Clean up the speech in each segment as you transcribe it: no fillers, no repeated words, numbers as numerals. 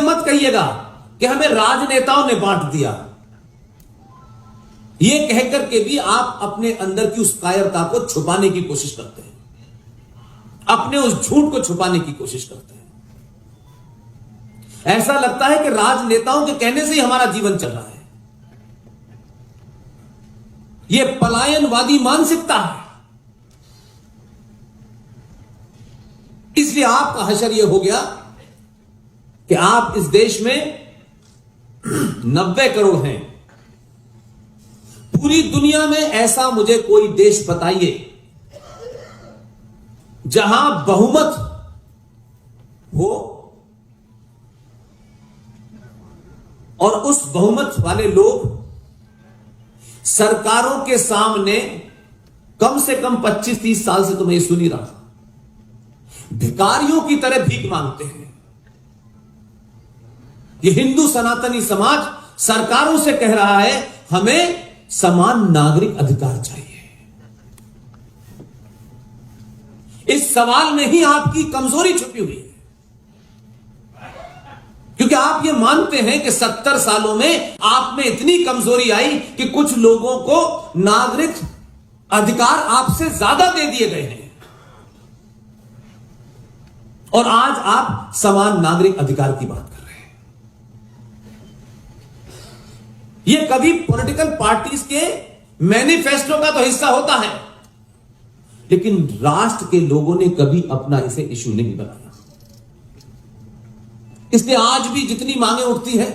मत कहिएगा कि हमें राजनेताओं ने बांट दिया। यह कहकर के भी आप अपने अंदर की उस कायरता को छुपाने की कोशिश करते हैं, अपने उस झूठ को छुपाने की कोशिश करते हैं। ऐसा लगता है कि राजनेताओं के कहने से ही हमारा जीवन चल रहा है। यह पलायनवादी मानसिकता है। इसलिए आपका हशर यह हो गया कि आप इस देश में 90 करोड़ हैं। पूरी दुनिया में ऐसा मुझे कोई देश बताइए जहां बहुमत हो और उस बहुमत वाले लोग सरकारों के सामने कम से कम 25-30 साल से तो मैं ये सुन ही रहा था, भिखारियों की तरह भीख मांगते हैं। ये हिंदू सनातनी समाज सरकारों से कह रहा है हमें समान नागरिक अधिकार चाहिए। इस सवाल में ही आपकी कमजोरी छुपी हुई है, क्योंकि आप ये मानते हैं कि 70 सालों में आप में इतनी कमजोरी आई कि कुछ लोगों को नागरिक अधिकार आपसे ज्यादा दे दिए गए हैं और आज आप समान नागरिक अधिकार की बात कर रहे हैं। यह कभी पॉलिटिकल पार्टीज के मैनिफेस्टो का तो हिस्सा होता है, लेकिन राष्ट्र के लोगों ने कभी अपना इसे इशू नहीं बनाया। इसलिए आज भी जितनी मांगे उठती है,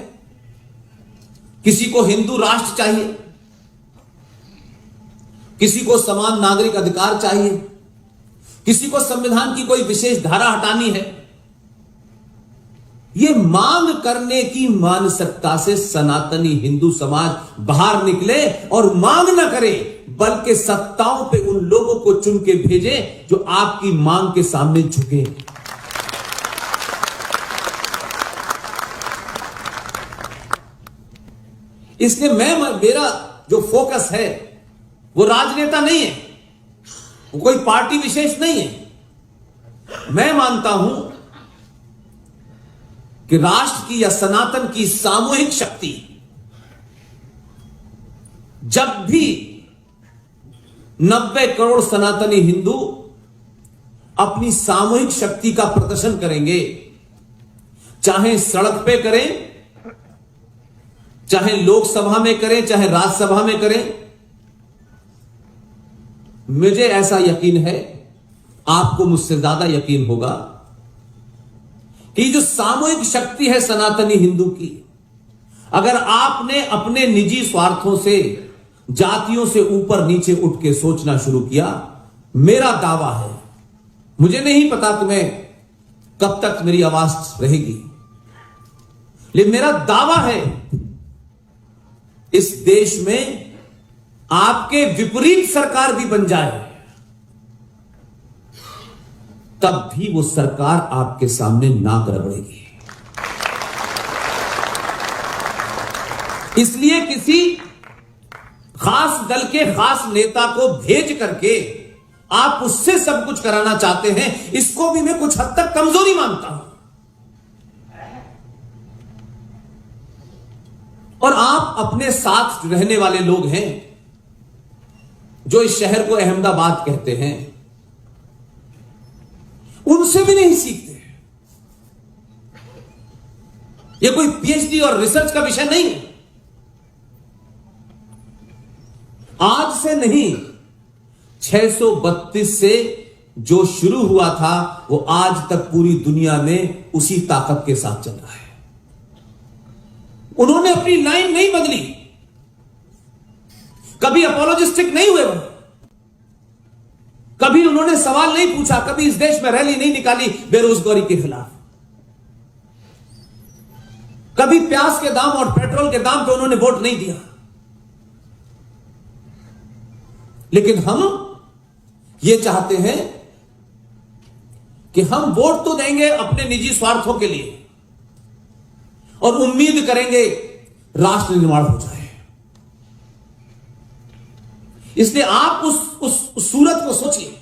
किसी को हिंदू राष्ट्र चाहिए, किसी को समान नागरिक अधिकार चाहिए, किसी को संविधान की कोई विशेष धारा हटानी है। यह मांग करने की मानसिकता से सनातनी हिंदू समाज बाहर निकले और मांग न करे, बल्कि सत्ताओं पे उन लोगों को चुन के भेजे जो आपकी मांग के सामने झुके। इसलिए मेरा जो फोकस है वो राजनेता नहीं है, वो कोई पार्टी विशेष नहीं है। मैं मानता हूं कि राष्ट्र की या सनातन की सामूहिक शक्ति जब भी 90 करोड़ सनातनी हिंदू अपनी सामूहिक शक्ति का प्रदर्शन करेंगे, चाहे सड़क पे करें, चाहे लोकसभा में करें, चाहे राज्यसभा में करें, मुझे ऐसा यकीन है, आपको मुझसे ज्यादा यकीन होगा कि जो सामूहिक शक्ति है सनातनी हिंदू की, अगर आपने अपने निजी स्वार्थों से, जातियों से ऊपर नीचे उठ के सोचना शुरू किया, मेरा दावा है, मुझे नहीं पता कि मैं कब तक मेरी आवाज रहेगी, लेकिन मेरा दावा है इस देश में आपके विपरीत सरकार भी बन जाए, तब भी वो सरकार आपके सामने नाक रगड़ेगी। इसलिए किसी खास दल के खास नेता को भेज करके आप उससे सब कुछ कराना चाहते हैं, इसको भी मैं कुछ हद तक कमजोरी मानता हूं। और आप अपने साथ रहने वाले लोग हैं जो इस शहर को अहमदाबाद कहते हैं, उनसे भी नहीं सीखते। यह कोई पीएचडी और रिसर्च का विषय नहीं है। आज से नहीं, 632 से जो शुरू हुआ था वो आज तक पूरी दुनिया में उसी ताकत के साथ चल रहा है। उन्होंने अपनी लाइन नहीं बदली, कभी अपोलोजिस्टिक नहीं हुए, कभी उन्होंने सवाल नहीं पूछा, कभी इस देश में रैली नहीं निकाली बेरोजगारी के खिलाफ, कभी प्याज के दाम और पेट्रोल के दाम पे उन्होंने वोट नहीं दिया। लेकिन हम ये चाहते हैं कि हम वोट तो देंगे अपने निजी स्वार्थों के लिए और उम्मीद करेंगे राष्ट्र निर्माण हो जाए। इसलिए आप उस सूरत को सोचिए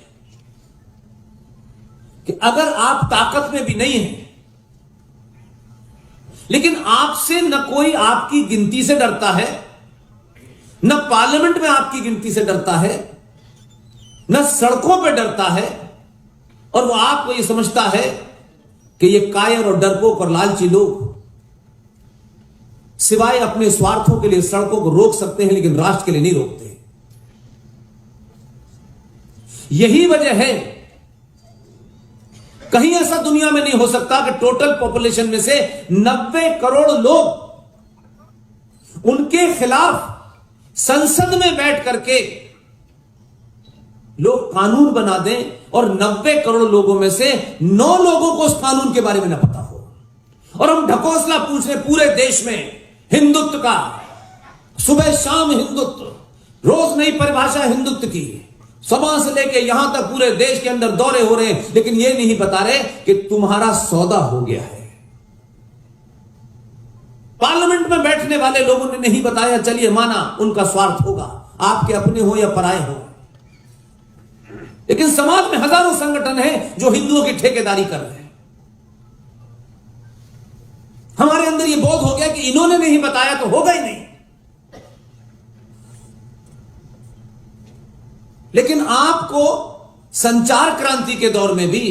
कि अगर आप ताकत में भी नहीं हैं लेकिन आपसे न कोई आपकी गिनती से डरता है, न पार्लियामेंट में आपकी गिनती से डरता है, न सड़कों पर डरता है, और वो आपको ये समझता है कि ये कायर और डरपोक और लालची लोग सिवाय अपने स्वार्थों के लिए सड़कों को रोक सकते हैं, लेकिन राष्ट्र के लिए नहीं रोकते। यही वजह है, कहीं ऐसा दुनिया में नहीं हो सकता कि टोटल पॉपुलेशन में से 90 करोड़ लोग उनके खिलाफ संसद में बैठ करके लोग कानून बना दें, और 90 करोड़ लोगों में से 9 लोगों को उस कानून के बारे में न पता हो, और हम ढकोसला पूछ रहे पूरे देश में हिंदुत्व का, सुबह शाम हिंदुत्व, रोज नई परिभाषा हिंदुत्व की, सभा से लेके यहां तक पूरे देश के अंदर दौरे हो रहे हैं, लेकिन ये नहीं बता रहे कि तुम्हारा सौदा हो गया है। पार्लियामेंट में बैठने वाले लोगों ने नहीं बताया, चलिए माना उनका स्वार्थ होगा, आपके अपने हो या पराए हो, लेकिन समाज में हजारों संगठन हैं जो हिंदुओं की ठेकेदारी कर रहे हैं। हमारे अंदर यह बोध हो गया कि इन्होंने नहीं बताया तो होगा ही नहीं। लेकिन आपको संचार क्रांति के दौर में भी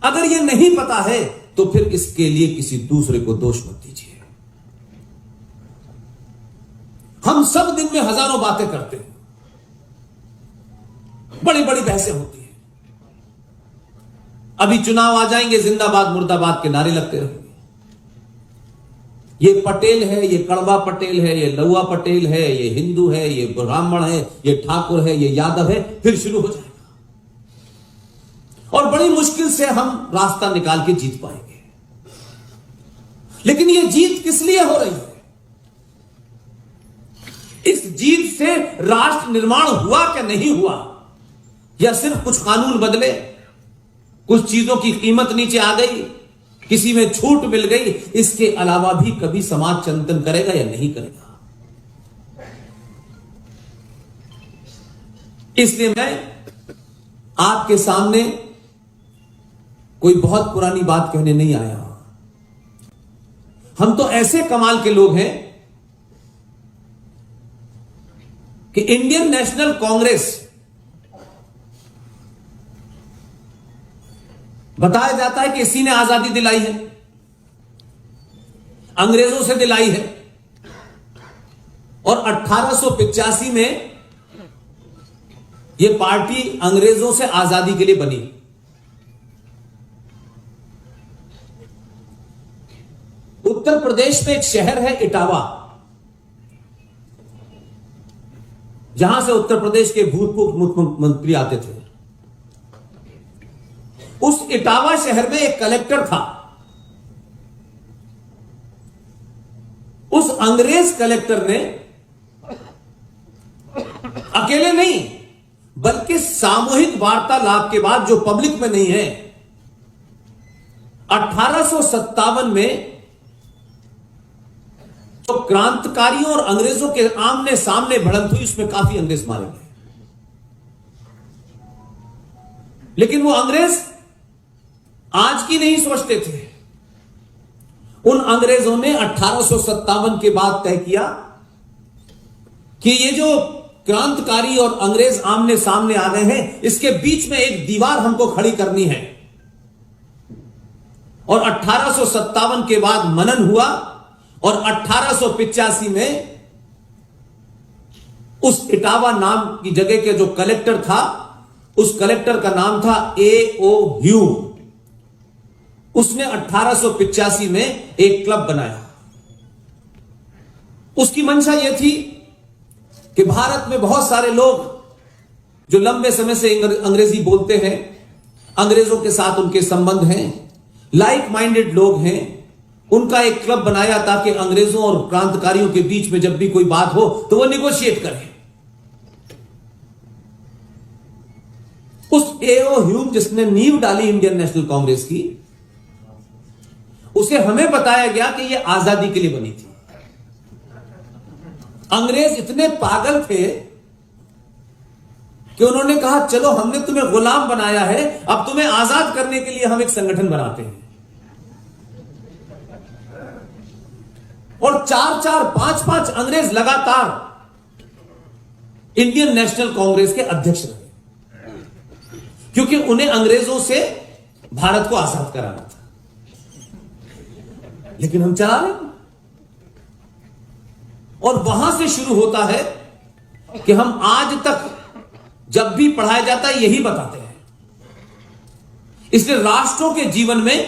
अगर यह नहीं पता है तो फिर इसके लिए किसी दूसरे को दोष मत दीजिए। हम सब दिन में हजारों बातें करते हैं, बड़ी बड़ी बहसें होती हैं। अभी चुनाव आ जाएंगे, जिंदाबाद मुर्दाबाद के नारे लगते रहेंगे। ये पटेल है, ये कड़वा पटेल है, ये लौआ पटेल है, ये हिंदू है, ये ब्राह्मण है, ये ठाकुर है, ये यादव है, फिर शुरू हो जाएगा, और बड़ी मुश्किल से हम रास्ता निकाल के जीत पाएंगे। लेकिन ये जीत किस लिए हो रही है? इस जीत से राष्ट्र निर्माण हुआ क्या नहीं हुआ, या सिर्फ कुछ कानून बदले, कुछ चीजों की कीमत नीचे आ गई, किसी में छूट मिल गई, इसके अलावा भी कभी समाज चिंतन करेगा या नहीं करेगा? इसलिए मैं आपके सामने कोई बहुत पुरानी बात कहने नहीं आया। हम तो ऐसे कमाल के लोग हैं कि इंडियन नेशनल कांग्रेस बताया जाता है कि इसी ने आजादी दिलाई है, अंग्रेजों से दिलाई है, और 1885 में यह पार्टी अंग्रेजों से आजादी के लिए बनी। उत्तर प्रदेश में एक शहर है इटावा, जहां से उत्तर प्रदेश के भूतपूर्व मुख्यमंत्री आते थे। उस इटावा शहर में एक कलेक्टर था। उस अंग्रेज कलेक्टर ने अकेले नहीं बल्कि सामूहिक वार्तालाप के बाद, जो पब्लिक में नहीं है, 1857 में तो क्रांतिकारियों और अंग्रेजों के आमने सामने भिड़ंत हुई, उसमें काफी अंग्रेज मारे गए। लेकिन वो अंग्रेज आज की नहीं सोचते थे। उन अंग्रेजों ने 1857 के बाद तय किया कि ये जो क्रांतिकारी और अंग्रेज आमने सामने आ गए हैं, इसके बीच में एक दीवार हमको खड़ी करनी है। और 1857 के बाद मनन हुआ, और 1885 में उस इटावा नाम की जगह के जो कलेक्टर था, उस कलेक्टर का नाम था A.O. ह्यूम। उसने 1885 में एक क्लब बनाया। उसकी मंशा यह थी कि भारत में बहुत सारे लोग जो लंबे समय से अंग्रेजी बोलते हैं, अंग्रेजों के साथ उनके संबंध हैं, लाइक माइंडेड लोग हैं, उनका एक क्लब बनाया ताकि अंग्रेजों और क्रांतिकारियों के बीच में जब भी कोई बात हो तो वो निगोशिएट करें। उस A.O. ह्यूम जिसने नींव डाली इंडियन नेशनल कांग्रेस की, उसे हमें बताया गया कि यह आजादी के लिए बनी थी। अंग्रेज इतने पागल थे कि उन्होंने कहा, चलो हमने तुम्हें गुलाम बनाया है, अब तुम्हें आजाद करने के लिए हम एक संगठन बनाते हैं। और 4-4, 5-5 अंग्रेज लगातार इंडियन नेशनल कांग्रेस के अध्यक्ष रहे, क्योंकि उन्हें अंग्रेजों से भारत को आजाद कराना था। लेकिन हम चला रहे हैं। और वहां से शुरू होता है कि हम आज तक जब भी पढ़ाया जाता है यही बताते हैं। इसलिए राष्ट्रों के जीवन में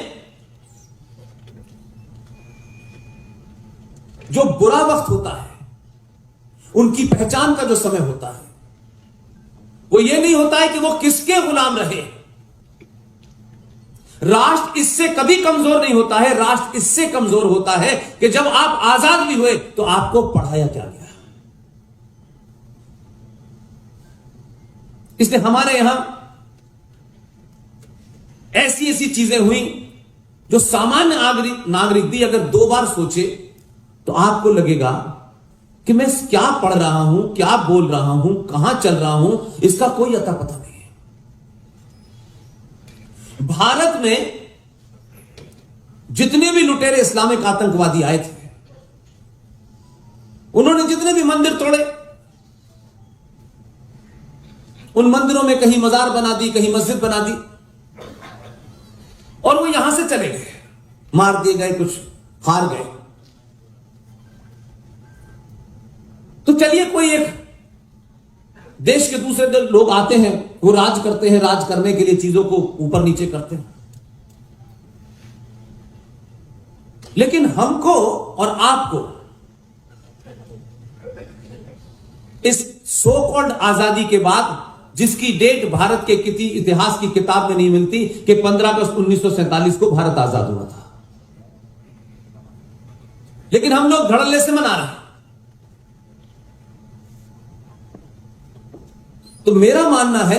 जो बुरा वक्त होता है, उनकी पहचान का जो समय होता है, वो ये नहीं होता है कि वो किसके गुलाम रहे। राष्ट्र इससे कभी कमजोर नहीं होता है। राष्ट्र इससे कमजोर होता है कि जब आप आजाद भी हुए तो आपको पढ़ाया क्या गया। इसलिए हमारे यहां ऐसी ऐसी चीजें हुई जो सामान्य नागरिक भी अगर 2 बार सोचे तो आपको लगेगा कि मैं क्या पढ़ रहा हूं, क्या बोल रहा हूं, कहां चल रहा हूं, इसका कोई अता पता नहीं है। भारत में जितने भी लुटेरे इस्लामिक आतंकवादी आए थे, उन्होंने जितने भी मंदिर तोड़े, उन मंदिरों में कहीं मजार बना दी, कहीं मस्जिद बना दी, और वो यहां से चले गए, मार दिए गए, कुछ हार गए। तो चलिए, कोई एक देश के दूसरे लोग आते हैं, वो राज करते हैं, राज करने के लिए चीजों को ऊपर नीचे करते हैं। लेकिन हमको और आपको इस सो कॉल्ड आजादी के बाद, जिसकी डेट भारत के किसी इतिहास की किताब में नहीं मिलती, कि 15 अगस्त 1947 को भारत आजाद हुआ था, लेकिन हम लोग धड़ल्ले से मना रहे हैं। तो मेरा मानना है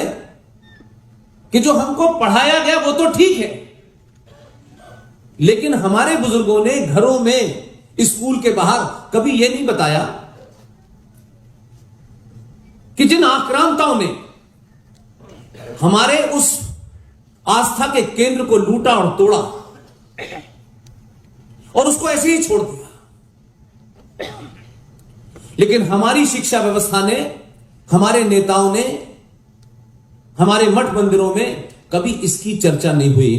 कि जो हमको पढ़ाया गया वो तो ठीक है, लेकिन हमारे बुजुर्गों ने घरों में, स्कूल के बाहर कभी यह नहीं बताया कि जिन आक्रांताओं ने हमारे उस आस्था के केंद्र को लूटा और तोड़ा और उसको ऐसे ही छोड़ दिया, लेकिन हमारी शिक्षा व्यवस्था ने, हमारे नेताओं ने, हमारे मठ मंदिरों में कभी इसकी चर्चा नहीं हुई